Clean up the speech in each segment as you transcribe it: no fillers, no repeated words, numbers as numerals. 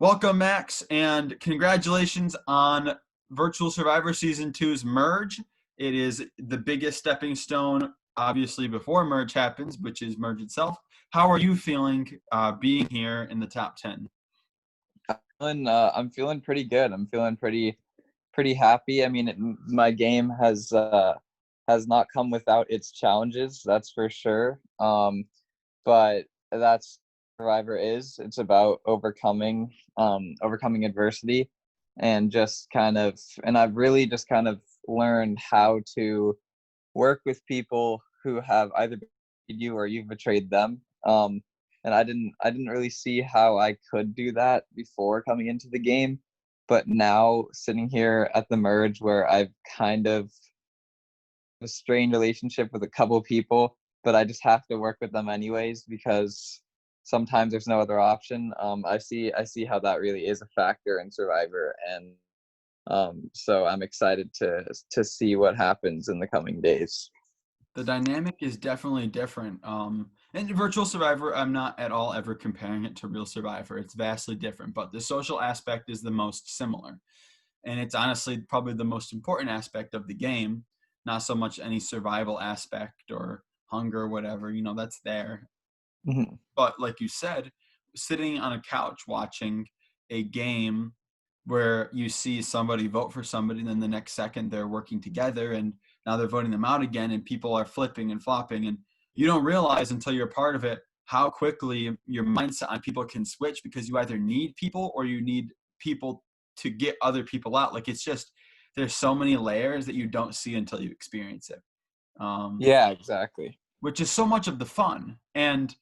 Welcome, Max, and congratulations on Virtual Survivor Season Two's Merge. It is the biggest stepping stone, obviously, before Merge happens, which is Merge itself. How are you feeling being here in the top 10? I'm feeling pretty good. I'm feeling pretty happy. I mean, my game has not come without its challenges, that's for sure. But that's Survivor is. It's about overcoming adversity, and I've really just kind of learned how to work with people who have either betrayed you or you've betrayed them. And I didn't really see how I could do that before coming into the game, but now sitting here at the merge where I've kind of a strained relationship with a couple of people, but I just have to work with them anyways because sometimes there's no other option. I see how that really is a factor in Survivor, and so I'm excited to see what happens in the coming days. The dynamic is definitely different. And Virtual Survivor, I'm not at all ever comparing it to Real Survivor. It's vastly different, but the social aspect is the most similar. And it's honestly probably the most important aspect of the game, not so much any survival aspect or hunger or whatever, that's there. Mhm. But like you said, sitting on a couch watching a game where you see somebody vote for somebody, and then the next second they're working together, and now they're voting them out again, and people are flipping and flopping, and you don't realize until you're part of it how quickly your mindset on people can switch because you either need people or you need people to get other people out. Like it's just there's so many layers that you don't see until you experience it. Yeah, exactly. Which is so much of the fun. And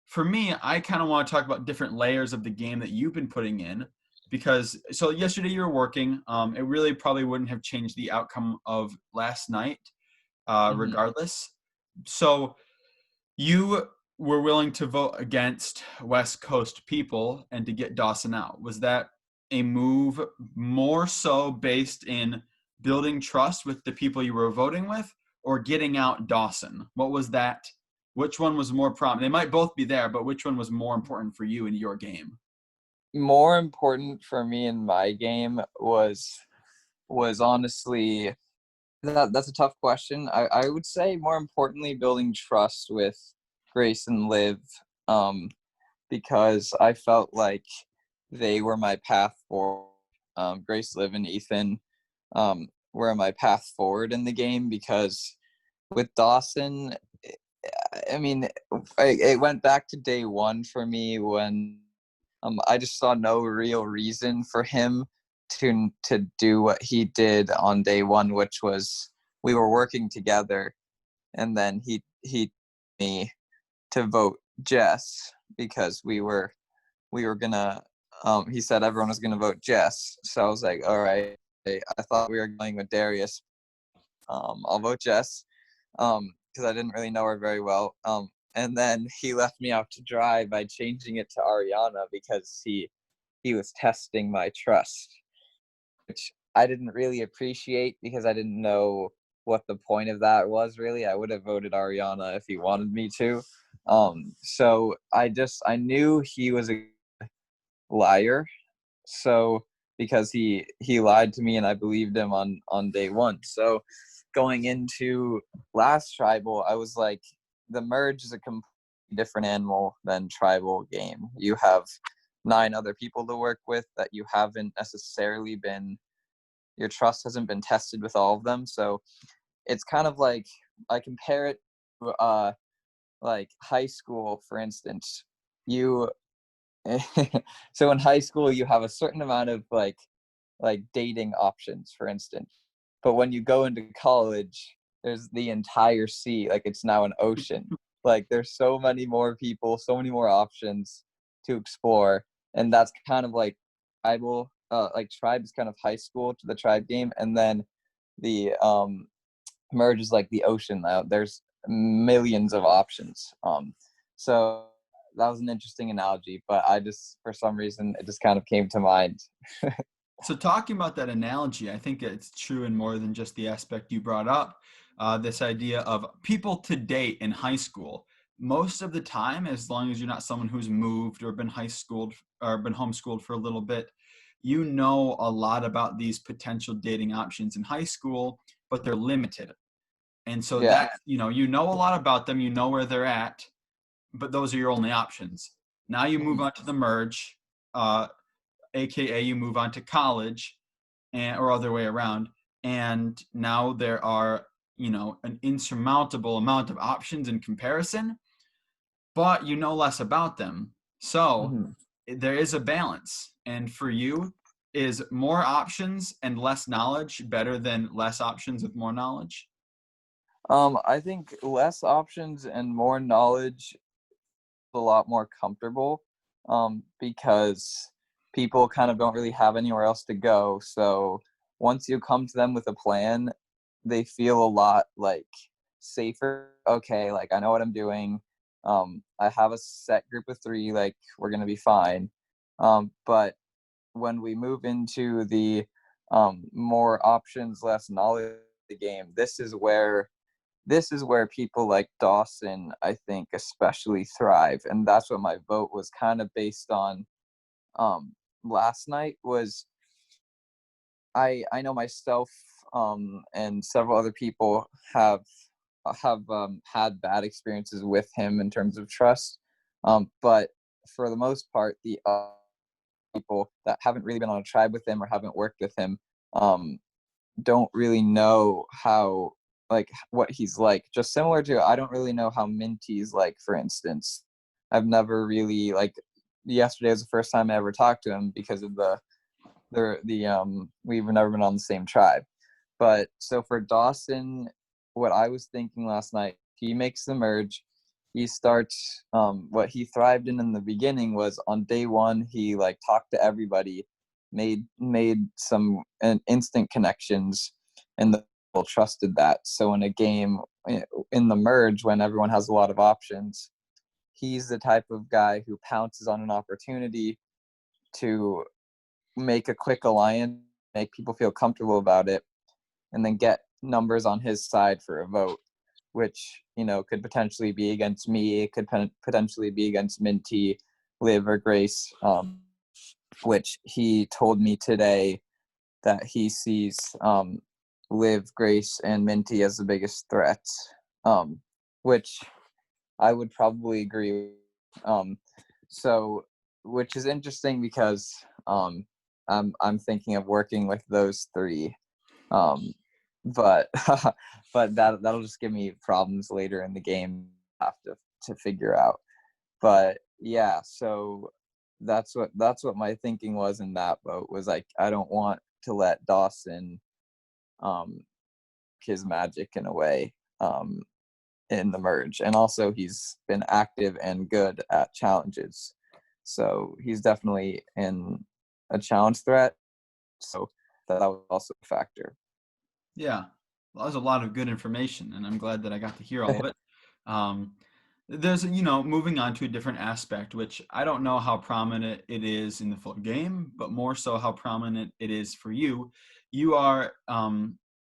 for me, I kind of want to talk about different layers of the game that you've been putting in because so yesterday you were working. It really probably wouldn't have changed the outcome of last night, Mhm. regardless. So you were willing to vote against West Coast people and to get Dawson out. Was that a move more so based in building trust with the people you were voting with or getting out Dawson? What was that? Which one was more prominent? They might both be there, but which one was more important for you in your game? More important for me in my game was honestly that's a tough question. I would say more importantly building trust with Grace and Liv, um, because I felt like they were my path forward. Grace, Liv, and Ethan were my path forward in the game because with Dawson, I mean, it went back to day one for me when I just saw no real reason for him to do what he did on day one, which was we were working together, and then he me to vote Jess because we were gonna. He said everyone was gonna vote Jess, so I was like, all right. I thought we were going with Darius. I'll vote Jess because I didn't really know her very well. And then he left me out to dry by changing it to Ariana because he was testing my trust, which I didn't really appreciate because I didn't know what the point of that was really. I would have voted Ariana if he wanted me to. So I knew he was a liar. So because he lied to me and I believed him on day one. So going into last tribal, I was like, the merge is a completely different animal than tribal game. You have 9 other people to work with that you haven't necessarily been your trust hasn't been tested with all of them. So it's kind of like I compare it to like high school, for instance. You so in high school you have a certain amount of like dating options, for instance. But when you go into college, there's the entire sea, like it's now an ocean. Like there's so many more people, so many more options to explore. And that's kind of like tribal, like tribe is kind of high school to the tribe game. And then the merge is like the ocean. There's millions of options. So that was an interesting analogy, but I just, for some reason, it just kind of came to mind. So talking about that analogy, I think it's true in more than just the aspect you brought up. This idea of people to date in high school. most of the time, as long as you're not someone who's moved or been high schooled or been homeschooled for a little bit, you know a lot about these potential dating options in high school, but they're limited. And so Yeah. that, you know a lot about them, you know where they're at, but those are your only options. Now you move Mhm. on to the merge, uh, aka you move on to college, or other way around. And now there are, an insurmountable amount of options in comparison, but you know less about them. So Mhm. there is a balance. And for you, is more options and less knowledge better than less options with more knowledge? I think less options and more knowledge is a lot more comfortable, because people kind of don't really have anywhere else to go. So once you come to them with a plan, they feel a lot like safer. Okay, like I know what I'm doing. I have a set group of three. Like we're gonna be fine. But when we move into the more options, less knowledge the game, this is where people like Dawson, I think, especially thrive, and that's what my vote was kind of based on. Last night was I know myself and several other people have had bad experiences with him in terms of trust, but for the most part, the people that haven't really been on a tribe with him or haven't worked with him um, don't really know how like what he's like. Just similar to I don't really know how Minty's like, for instance. I've never really like yesterday was the first time I ever talked to him because of the we've never been on the same tribe. But so for Dawson, what I was thinking last night, he makes the merge. He starts what he thrived in the beginning was on day one, he like talked to everybody, made some instant connections, and the people trusted that. So in a game in the merge when everyone has a lot of options, he's the type of guy who pounces on an opportunity to make a quick alliance, make people feel comfortable about it, and then get numbers on his side for a vote, which could potentially be against me. It could potentially be against Minty, Liv, or Grace. Which he told me today that he sees Liv, Grace, and Minty as the biggest threats. Which I would probably agree with. So, which is interesting because I'm thinking of working with those three, um, but but that'll just give me problems later in the game. I have to figure out. But yeah, so that's what my thinking was in that vote was like I don't want to let Dawson um his magic in a way. In the merge, and also he's been active and good at challenges, so he's definitely in a challenge threat, so that was also a factor. Yeah, well, that was a lot of good information, and I'm glad that I got to hear all of it. Um, there's, moving on to a different aspect, which I don't know how prominent it is in the full game, but more so how prominent it is for you. You are,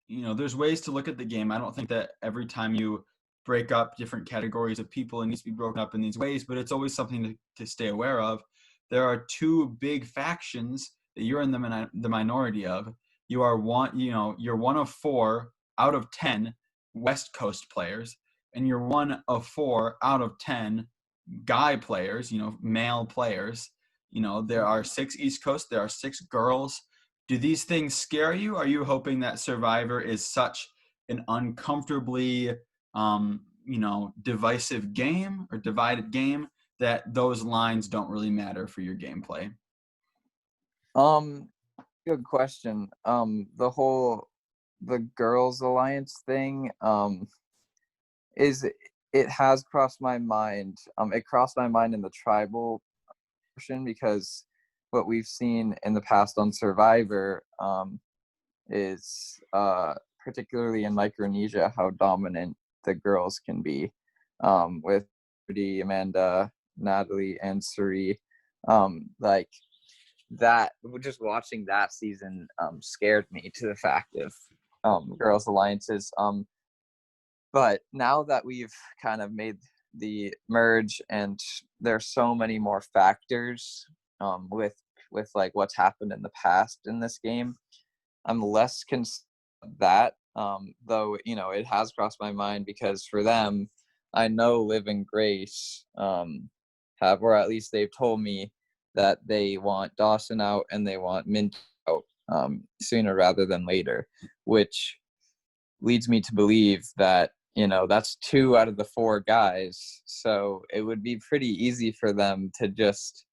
there's ways to look at the game. I don't think that every time you break up different categories of people, it needs to be broken up in these ways, but it's always something to stay aware of. There are two big factions that you're in the minority of. You're one of four out of 10 West Coast players, and you're one of four out of 10 guy players, male players. There are six East Coast, there are six girls. Do these things scare you? Are you hoping that Survivor is such an uncomfortably, divisive game or divided game that those lines don't really matter for your gameplay? um Good question. The girls alliance thing is it has crossed my mind. It crossed my mind in the tribal portion because what we've seen in the past on Survivor is particularly in Micronesia how dominant the girls can be, with Rudy, Amanda, Natalie, and Suri. Like that, just watching that season scared me to the fact of girls alliances. But now that we've kind of made the merge, and there's so many more factors with like what's happened in the past in this game. I'm less concerned that, though, it has crossed my mind because for them, I know Live and Grace have, or at least they've told me that they want Dawson out and they want Mint out sooner rather than later, which leads me to believe that, that's 2 out of the 4 guys. So it would be pretty easy for them to just,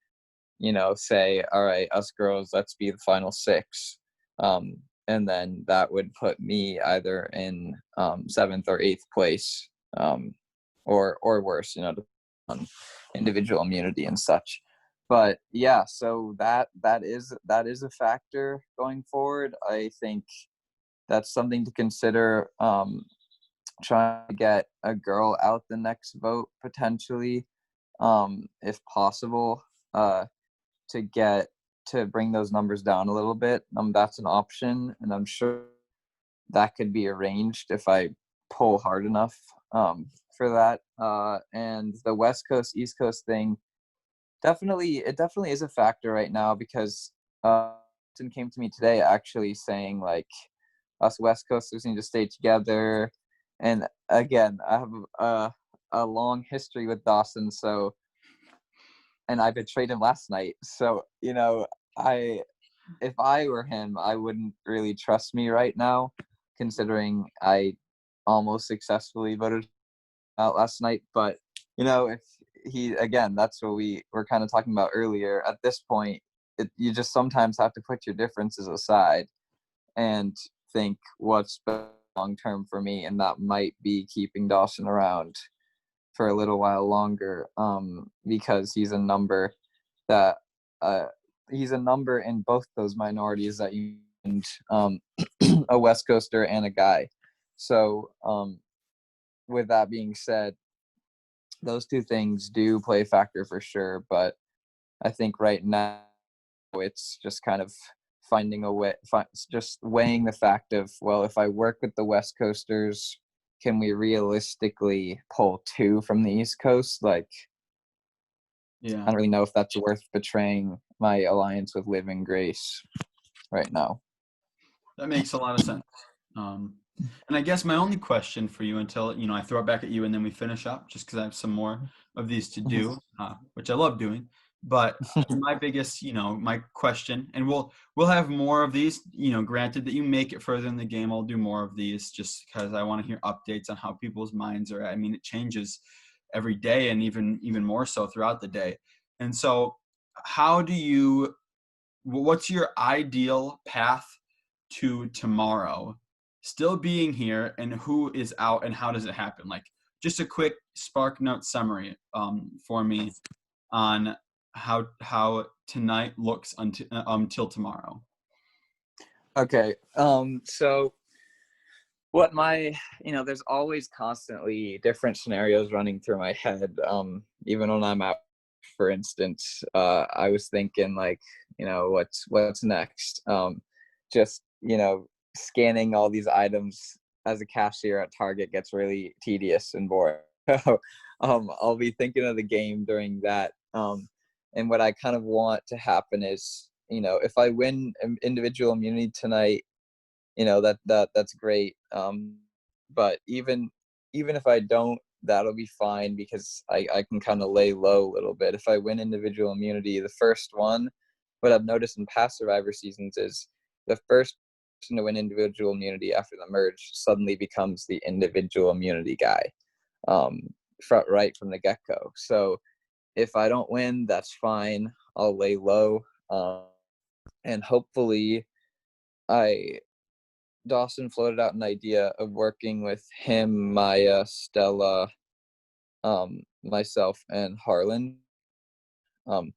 say, all right, us girls, let's be the final 6. And then that would put me either in 7th or 8th place, or worse, on individual immunity and such. But yeah, so that is a factor going forward. I think that's something to consider. Trying to get a girl out the next vote potentially, if possible, to bring those numbers down a little bit. That's an option, and I'm sure that could be arranged if I pull hard enough for that. And the West Coast East Coast thing, it definitely is a factor right now because Austin came to me today actually saying like us West Coasters need to stay together. And again, I have a long history with Dawson, so, and I betrayed him last night. So, I if I were him, I wouldn't really trust me right now, considering I almost successfully voted out last night. But if he, again, that's what we were kind of talking about earlier. At this point, you just sometimes have to put your differences aside and think what's long term for me, and that might be keeping Dawson around for a little while longer, because he's a number that he's a number in both those minorities that you mentioned, a West Coaster and a guy. So with that being said, those two things do play a factor for sure, but I think right now it's just kind of finding a way, just weighing the fact of, well, if I work with the West Coasters, can we realistically pull 2 from the East Coast? Like, Yeah, I don't really know if that's worth betraying my alliance with Liv and Grace right now. that makes a lot of sense. Um, and I guess my only question for you until I throw it back at you and then we finish up, just because I have some more of these to do, which I love doing. But my biggest, my question, and we'll have more of these. Granted that you make it further in the game, I'll do more of these just because I want to hear updates on how people's minds are. I mean, it changes every day, and even more so throughout the day. And so, how do you? What's your ideal path to tomorrow still being here, and who is out and how does it happen? Like, just a quick spark note summary for me on how tonight looks until tomorrow. Okay. So what there's always constantly different scenarios running through my head. Even when I'm out, for instance, I was thinking like, what's next? Just, scanning all these items as a cashier at Target gets really tedious and boring. So, I'll be thinking of the game during that. And what I kind of want to happen is, if I win individual immunity tonight, that's great. But even if I don't, that'll be fine because I can kind of lay low a little bit. If I win individual immunity, the first one, what I've noticed in past Survivor seasons is the first person to win individual immunity after the merge suddenly becomes the individual immunity guy, right from the get-go. So if I don't win, that's fine. I'll lay low, and hopefully I Dawson floated out an idea of working with him, Maya, Stella, myself, and Harlan, um,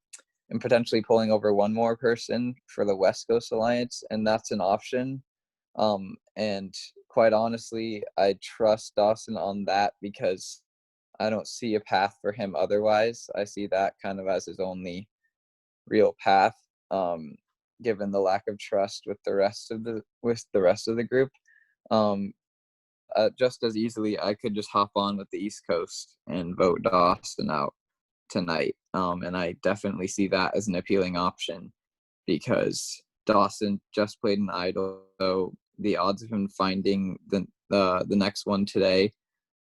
and potentially pulling over one more person for the West Coast Alliance, and that's an option. And quite honestly, I trust Dawson on that because I don't see a path for him otherwise. I see that kind of as his only real path, given the lack of trust with the rest of the group. Um, just as easily I could just hop on with the East Coast and vote Dawson out tonight. And I definitely see that as an appealing option because Dawson just played an idol, so the odds of him finding the next one today,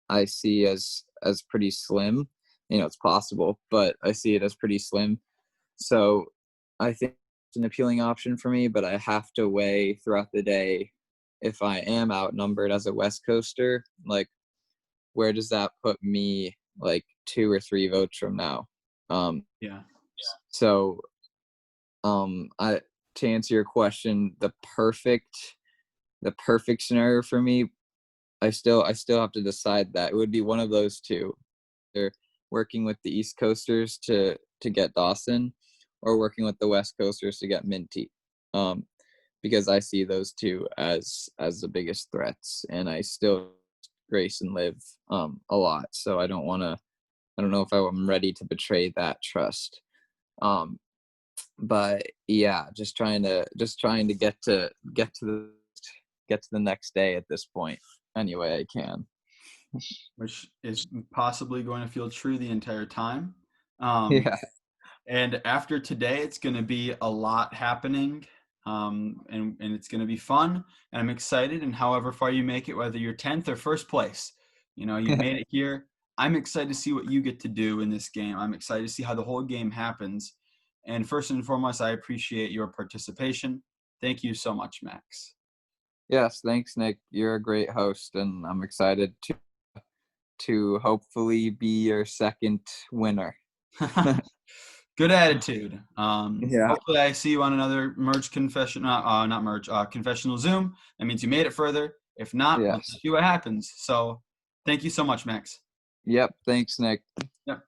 I see as pretty slim. It's possible, but I see it as pretty slim. So I think it's an appealing option for me, but I have to weigh throughout the day if I am outnumbered as a West Coaster, like where does that put me like 2 or 3 votes from now? Um, Yeah. so I to answer your question, the perfect scenario for me, I still have to decide that it would be one of those two. They're working with the East Coasters to get Dawson, or working with the West Coasters to get Minty. Because I see those two as the biggest threats, and I still Grace and Liv a lot. So I don't know if I'm ready to betray that trust. Um, but yeah, just trying to get to the next day at this point any way I can. Which is possibly going to feel true the entire time. Um, Yeah. and after today, it's going to be a lot happening, and it's going to be fun. And I'm excited. And however far you make it, whether you're 10th or first place, you've made it here. I'm excited to see what you get to do in this game. I'm excited to see how the whole game happens. And first and foremost, I appreciate your participation. Thank you so much, Max. Yes, thanks, Nick. You're a great host, and I'm excited to hopefully be your second winner. Good attitude. Yeah. Hopefully I see you on another merge confession, not merge, confessional Zoom. That means you made it further. If not, we'll Yes. see what happens. So thank you so much, Max. Yep. Thanks, Nick. Yep.